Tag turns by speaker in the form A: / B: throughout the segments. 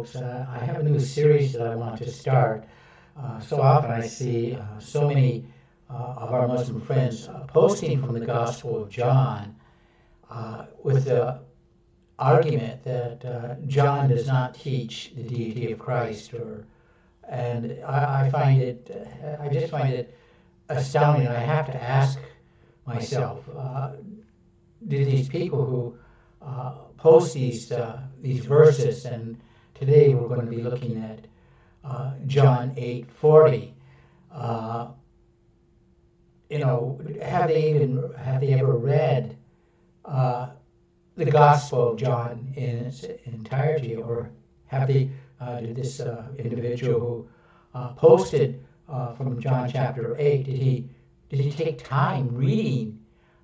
A: folks. I have a new series that I want to start. So often I see so many of our Muslim friends posting from the Gospel of John with the argument that John does not teach the deity of Christ, and I just find it astounding. I have to ask myself, do these people who post these verses, and today we're going to be looking at John 8:40. Have they ever read the Gospel of John in its entirety, or have they? Did this individual who posted from John chapter 8, did he take time reading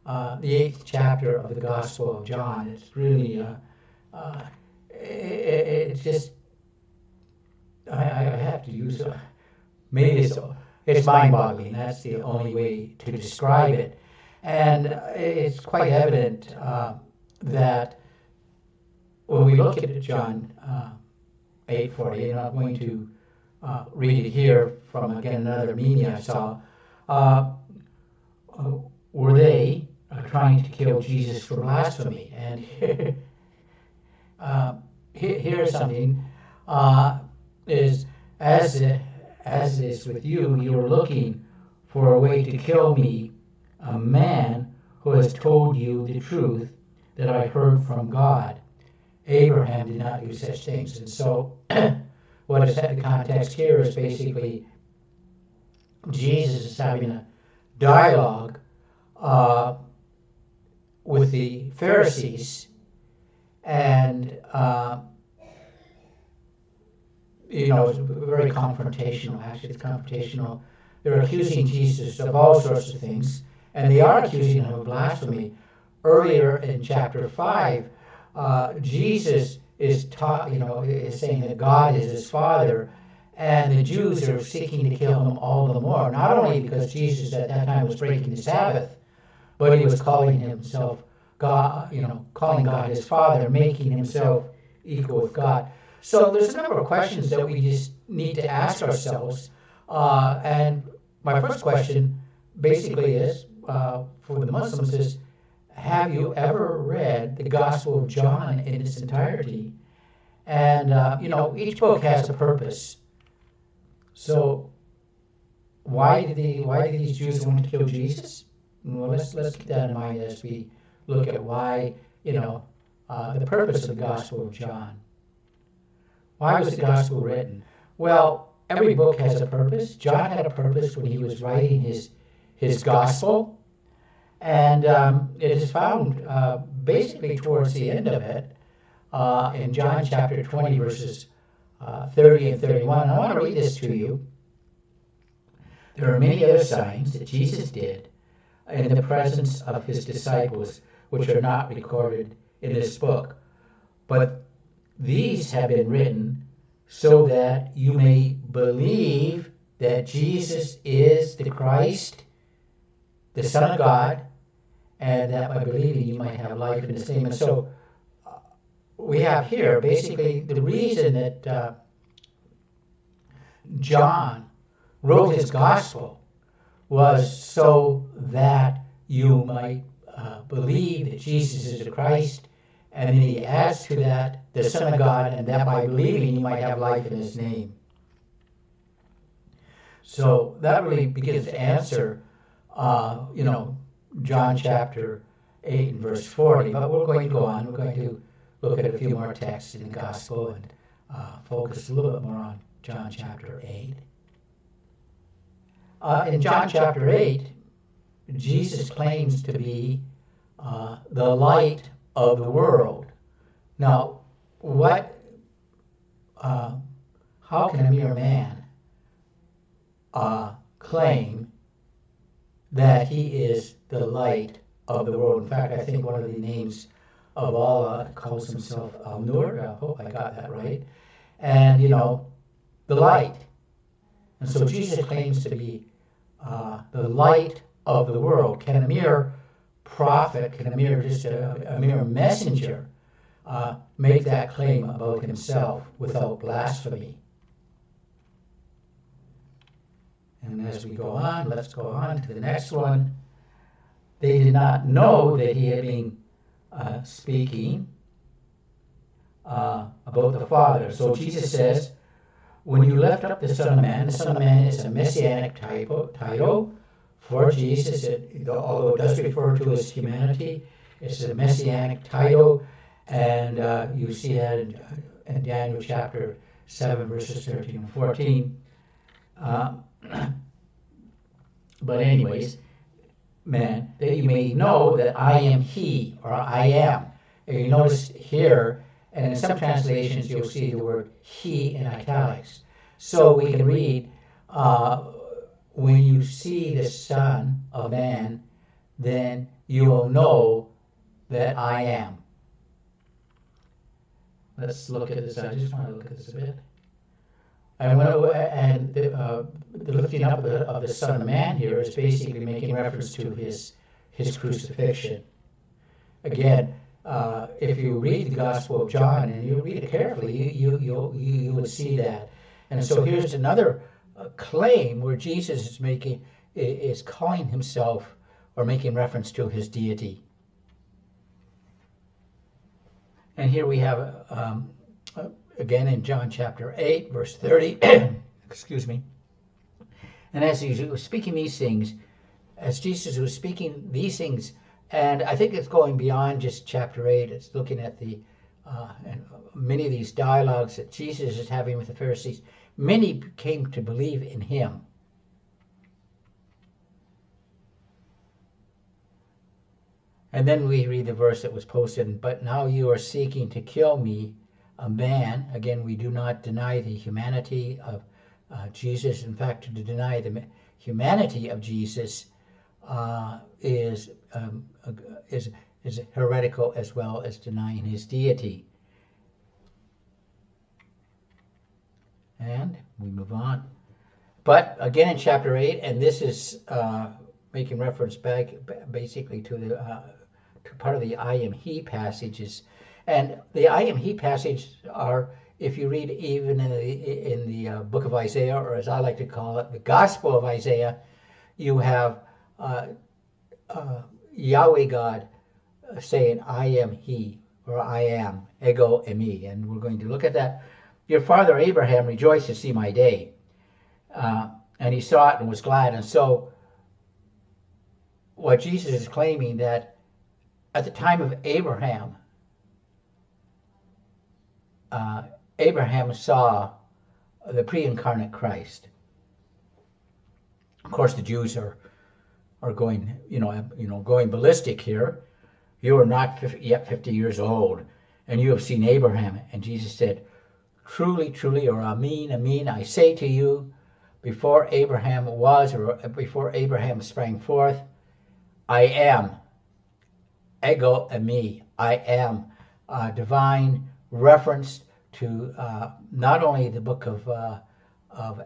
A: the 8th chapter of the Gospel of John? It's really it's just I have to use maybe it's mind-boggling. That's the only way to describe it, and it's quite evident that when we look at John 8:40, and I'm going to read it here from again another meeting I saw. Were they trying to kill Jesus for blasphemy? And here's something: is as is with you, you are looking for a way to kill me, a man who has told you the truth that I heard from God. Abraham did not do such things. And so what is the context here is basically Jesus is having a dialogue with the Pharisees, and it's very confrontational. Actually, it's confrontational. They're accusing Jesus of all sorts of things, and they are accusing him of blasphemy. Earlier in chapter 5, Jesus is is saying that God is his Father, and the Jews are seeking to kill him all the more. Not only because Jesus at that time was breaking the Sabbath, but he was calling himself God, calling God his Father, making himself equal with God. So there's a number of questions that we just need to ask ourselves. And my first question basically is, for the Muslims, is, have you ever read the Gospel of John in its entirety? And each book has a purpose. So why did these Jews want to kill Jesus? Well, let's keep that in mind as we look at why the purpose of the Gospel of John. Why was the Gospel written? Well, every book has a purpose. John had a purpose when he was writing his Gospel. And it is found basically towards the end of it in John chapter 20, verses 30 and 31. And I want to read this to you. There are many other signs that Jesus did in the presence of his disciples, which are not recorded in this book. But these have been written so that you may believe that Jesus is the Christ, the Son of God, and that by believing you might have life in his name. And so we have here basically the reason that John wrote his gospel was so that you might believe that Jesus is the Christ, and then he adds to that the Son of God, and that by believing you might have life in his name. So that really begins to answer John chapter 8 and verse 40, but we're going to go on. We're going to look at a few more texts in the Gospel and focus a little bit more on John chapter 8. In John chapter 8, Jesus claims to be the light of the world. Now, how can a mere man claim that he is the light of the world? In fact, I think one of the names of Allah calls himself Al-Nur. I hope I got that right. And, the light. And so Jesus claims to be the light of the world. Can a mere prophet, can a mere messenger make that claim about himself without blasphemy. And as we go on, let's go on to the next one. They did not know that he had been speaking about the Father. So Jesus says, when you lift up the Son of Man, the Son of Man is a messianic title for Jesus, although it does refer to his humanity. It's a messianic title, and you see that in Daniel chapter 7, verses 13 and 14. But anyways, man, that you may know that I am he, or I am. And you notice here, and in some translations you'll see the word he in italics. So we can read, when you see the Son of Man, then you will know that I am. Let's look at this. I just want to look at this a bit. And the lifting up of the Son of Man here is basically making reference to his crucifixion. Again, if you read the Gospel of John and you read it carefully, you would see that. And so here's another claim where Jesus is calling himself or making reference to his deity. And here we have again in John chapter 8, verse 30, excuse me. And as he was speaking these things, as Jesus was speaking these things, and I think it's going beyond just chapter 8, it's looking at and many of these dialogues that Jesus is having with the Pharisees. Many came to believe in him. And then we read the verse that was posted, but now you are seeking to kill me, a man. Again, we do not deny the humanity of Jesus. In fact, to deny the humanity of Jesus is heretical as well as denying his deity. And we move on. But again in chapter 8, and this is making reference back basically to to part of the I am he passages. And the I am he passages are, if you read even in the book of Isaiah, or as I like to call it, the Gospel of Isaiah, you have Yahweh God saying, I am he, or I am, ego eimi. And we're going to look at that. Your father Abraham rejoiced to see my day, and he saw it and was glad. And so what Jesus is claiming, that at the time of Abraham, Abraham saw the pre-incarnate Christ. Of course, the Jews are going, going ballistic here. You are not yet 50 years old, and you have seen Abraham. And Jesus said, truly, truly, or amen, amen, I say to you, before Abraham was, or before Abraham sprang forth, I am, ego eimi, I am, divine reference to not only the book of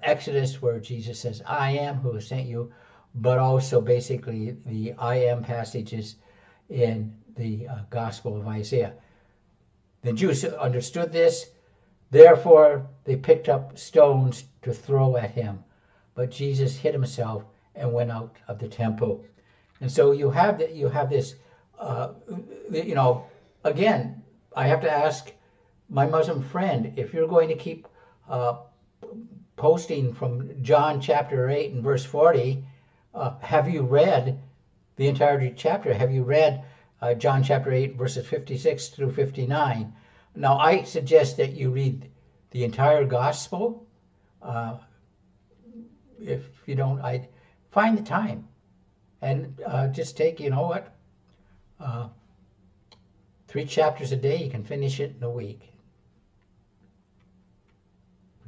A: Exodus, where Jesus says, I am who has sent you, but also basically the I am passages in the Gospel of Isaiah. The Jews understood this, therefore they picked up stones to throw at him. But Jesus hid himself and went out of the temple. And so you have this, again, I have to ask my Muslim friend, if you're going to keep posting from John chapter 8 and verse 40, have you read the entire chapter? Have you read John chapter 8 verses 56 through 59? Now, I suggest that you read the entire gospel. If you don't, I find the time and just take, 3 chapters a day. You can finish it in a week.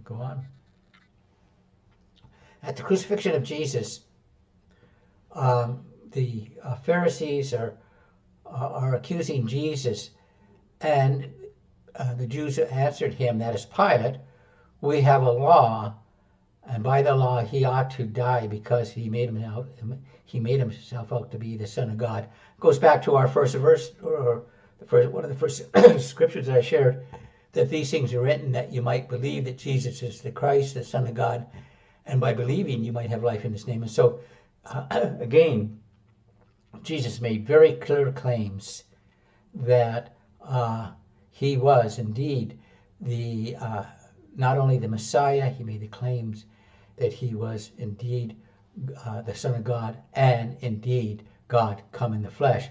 A: Go on. At the crucifixion of Jesus, the Pharisees are accusing Jesus, and the Jews answered him, that is Pilate, we have a law, and by the law he ought to die because he made himself out to be the Son of God. It goes back to our first verse, or one of the first scriptures that I shared, that these things are written that you might believe that Jesus is the Christ, the Son of God, and by believing you might have life in his name. And so, again, Jesus made very clear claims that he was indeed the not only the Messiah, he made the claims that he was indeed the Son of God and indeed God come in the flesh.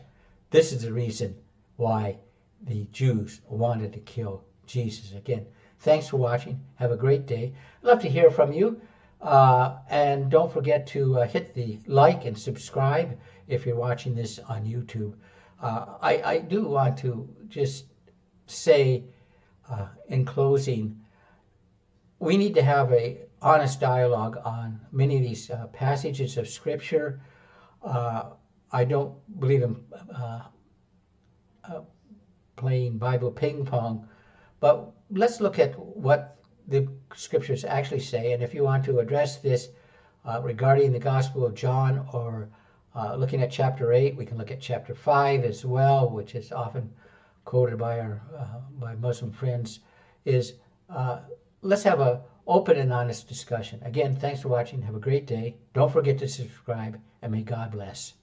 A: This is the reason why the Jews wanted to kill Jesus. Again, thanks for watching. Have a great day. I'd love to hear from you. And don't forget to hit the like and subscribe if you're watching this on YouTube. I do want to just say in closing, we need to have a honest dialogue on many of these passages of Scripture. I don't believe in playing Bible ping pong, but let's look at what the Scriptures actually say. And if you want to address this regarding the Gospel of John, or looking at chapter 8, we can look at chapter 5 as well, which is often quoted by our by Muslim friends. Is let's have a open and honest discussion. Again, thanks for watching. Have a great day. Don't forget to subscribe, and may God bless.